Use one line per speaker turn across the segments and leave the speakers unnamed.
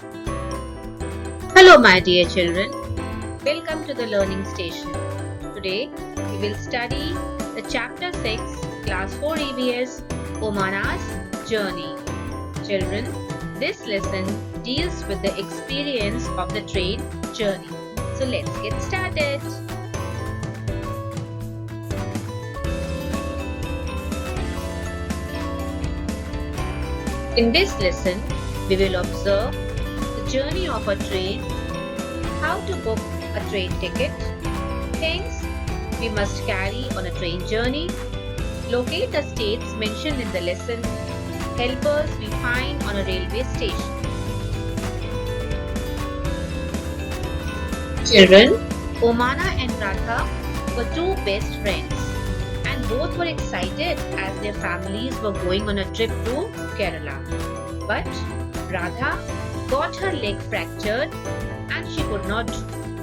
Hello, my dear children. Welcome to the learning station. Today, we will study the chapter 6, class 4 EVS, Omana's Journey. Children, this lesson deals with the experience of the train journey. So, let's get started. In this lesson, we will observe the journey of a train, how to book a train ticket, things we must carry on a train journey, locate the states mentioned in the lesson, helpers we find on a railway station. Children, Omana and Radha were two best friends and both were excited as their families were going on a trip to Kerala. But Radha got her leg fractured and she could not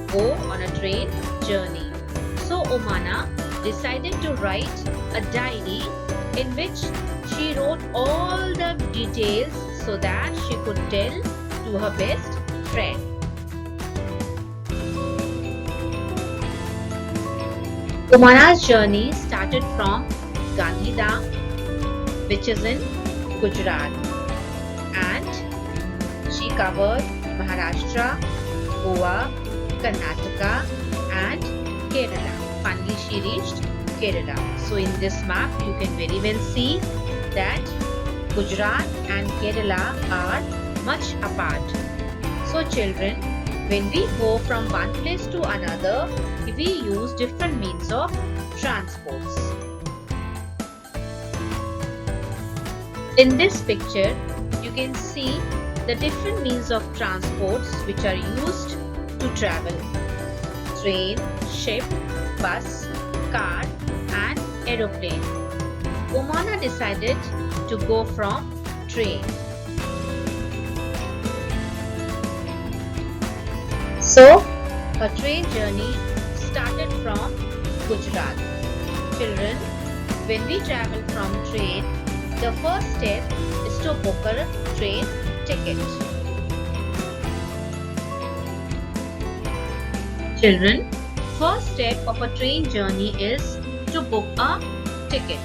go on a train journey. So Omana decided to write a diary in which she wrote all the details so that she could tell to her best friend. Omana's journey started from Gandhidham, which is in Gujarat, and she covered Maharashtra, Goa, Karnataka and Kerala. Finally, she reached Kerala. So in this map, you can very well see that Gujarat and Kerala are much apart. So children, when we go from one place to another, we use different means of transports. In this picture, you can see the different means of transports which are used to travel: train, ship, bus, car and aeroplane. Omana decided to go from train. So, her train journey started from Gujarat. Children, when we travel from train, the first step is to book a train ticket. Children, first step of a train journey is to book a ticket.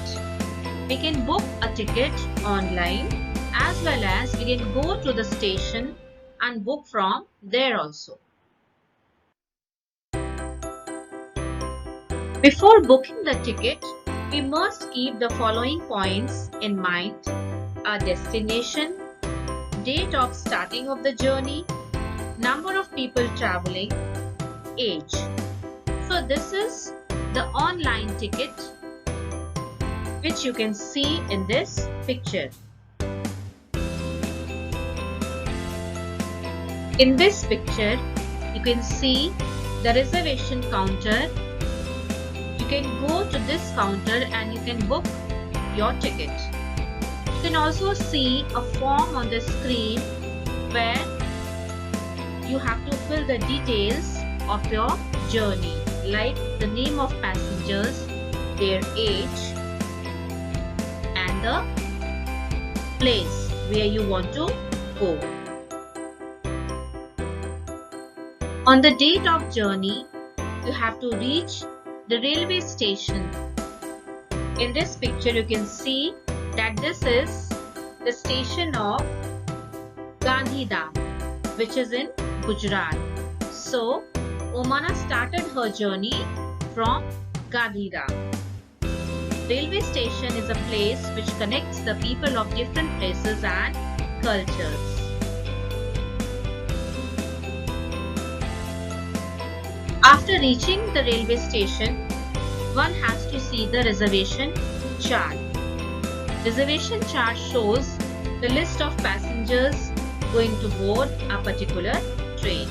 We can book a ticket online as well as we can go to the station and book from there also. Before booking the ticket, we must keep the following points in mind: our destination, date of starting of the journey, number of people traveling, age. So this is the online ticket which you can see in this picture. In this picture, you can see the reservation counter. You can go to this counter and you can book your ticket. You can also see a form on the screen where you have to fill the details of your journey, like the name of passengers, their age and the place where you want to go. On the date of journey, you have to reach the railway station. In this picture, you can see that this is the station of Gandhidham, which is in Gujarat. So, Omana started her journey from Gandhidham. Railway station is a place which connects the people of different places and cultures. After reaching the railway station, one has to see the reservation chart. Reservation chart shows the list of passengers going to board a particular train.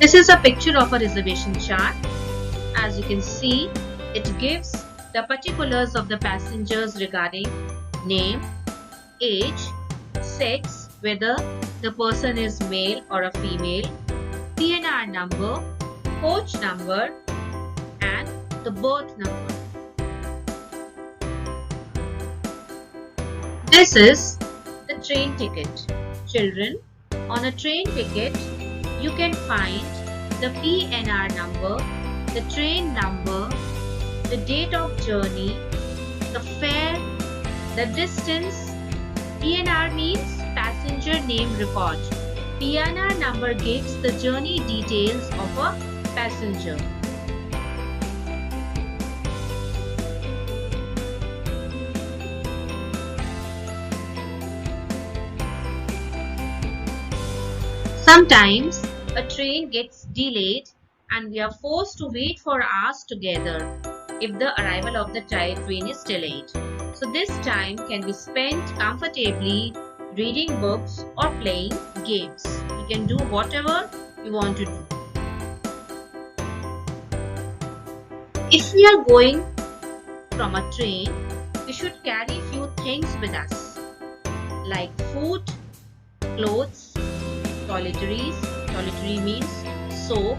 This is a picture of a reservation chart. As you can see, it gives the particulars of the passengers regarding name, age, sex, whether the person is male or a female, PNR number, coach number and the berth number. This is the train ticket. Children, on a train ticket, you can find the PNR number, the train number, the date of journey, the fare, the distance. PNR means passenger name record. PNR number gives the journey details of a passenger. Sometimes a train gets delayed and we are forced to wait for hours together if the arrival of the train is delayed. So this time can be spent comfortably reading books or playing games. You can do whatever you want to do. If we are going from a train, we should carry few things with us like food, clothes, toiletries. Toiletry means soap,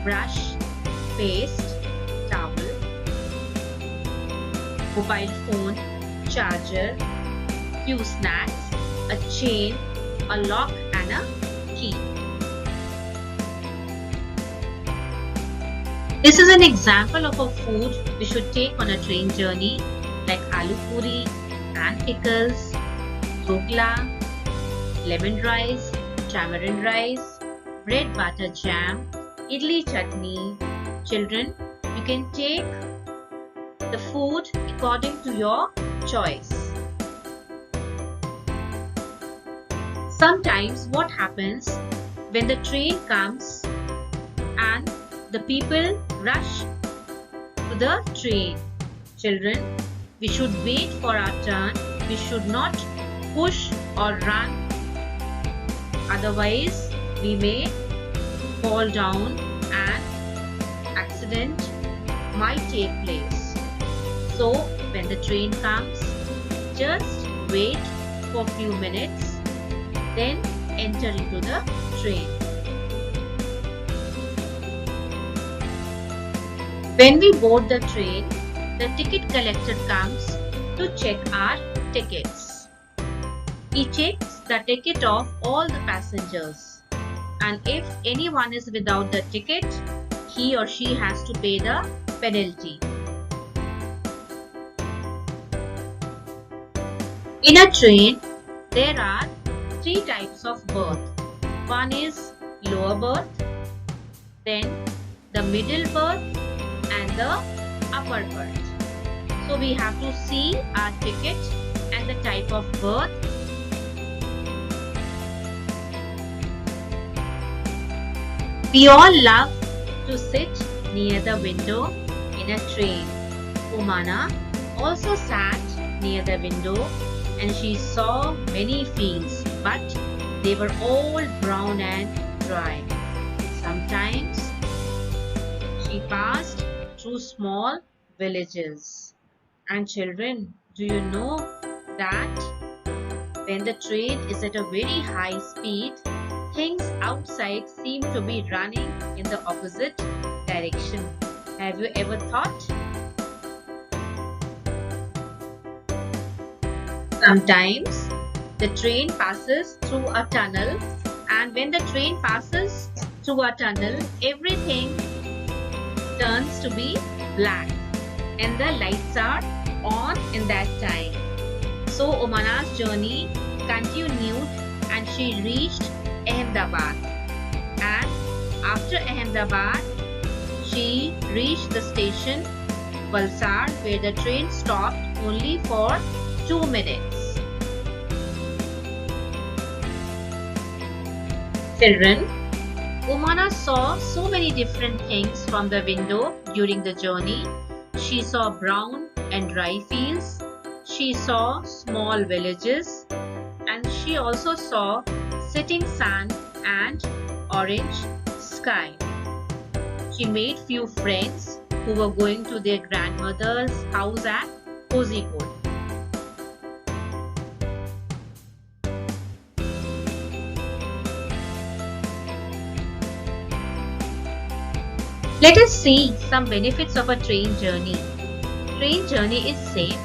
brush, paste, towel, mobile phone, charger, few snacks, a chain, a lock and a key. This is an example of a food we should take on a train journey like aloo puri, and pickles, dhokla, lemon rice, tamarind rice, bread butter jam, idli chutney. Children, you can take the food according to your choice. Sometimes what happens when the train comes and the people rush to the train. Children, we should wait for our turn. We should not push or run. Otherwise, we may fall down and accident might take place. So, when the train comes, just wait for few minutes, then enter into the train. When we board the train, the ticket collector comes to check our tickets. He checks the ticket of all the passengers, and if anyone is without the ticket, he or she has to pay the penalty. In a train, there are three types of berth. One is lower berth, then the middle berth and the upper berth. So we have to see our ticket and the type of berth. We all love to sit near the window in a train. Umana also sat near the window and she saw many fields, but they were all brown and dry. Sometimes she passed through small villages. And children, do you know that when the train is at a very high speed, things outside seem to be running in the opposite direction? Have you ever thought? Sometimes the train passes through a tunnel, and when the train passes through a tunnel, everything turns to be black and the lights are on in that time. So Umana's journey continued and she reached Ahmedabad, and after Ahmedabad she reached the station Valsad, where the train stopped only for 2 minutes. Children, Umana saw so many different things from the window during the journey. She saw brown and dry fields, she saw small villages, and she also saw setting sun and orange sky. She made few friends who were going to their grandmother's house at Kozhikode. Let us see some benefits of a train journey. Train journey is safe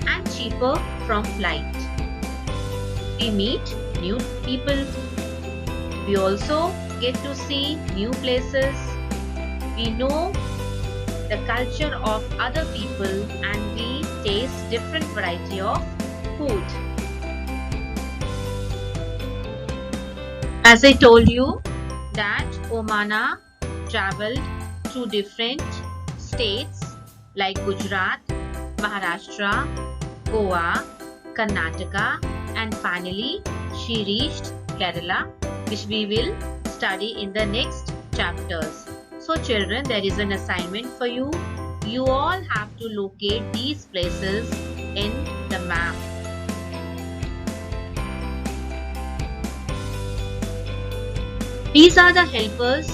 and cheaper from flight. We meet new people. We also get to see new places. We know the culture of other people and we taste different variety of food. As I told you that Omana traveled to different states like Gujarat, Maharashtra, Goa, Karnataka, and finally she reached Kerala, which we will study in the next chapters. So children, there is an assignment for you. You all have to locate these places in the map. These are the helpers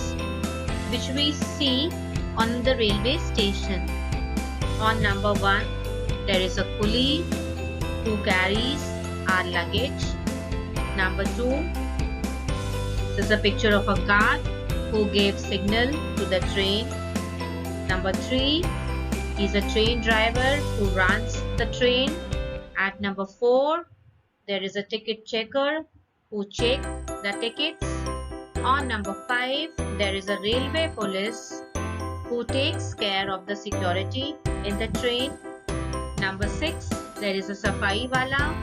which we see on the railway station. On number 1, there is a coolie who carries our luggage. Number 2, this is a picture of a guard who gave signal to the train. Number 3, is a train driver who runs the train. At number 4, there is a ticket checker who checks the tickets. On number 5, there is a railway police who takes care of the security in the train. Number 6, there is a Safai wala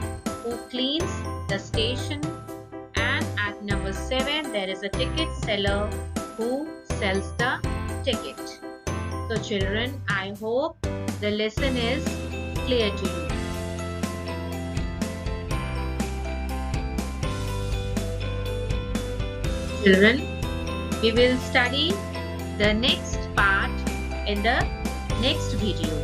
who cleans the station. And at number 7, there is a ticket seller who sells the ticket. So children, I hope the lesson is clear to you. Children, we will study the next part in the next video.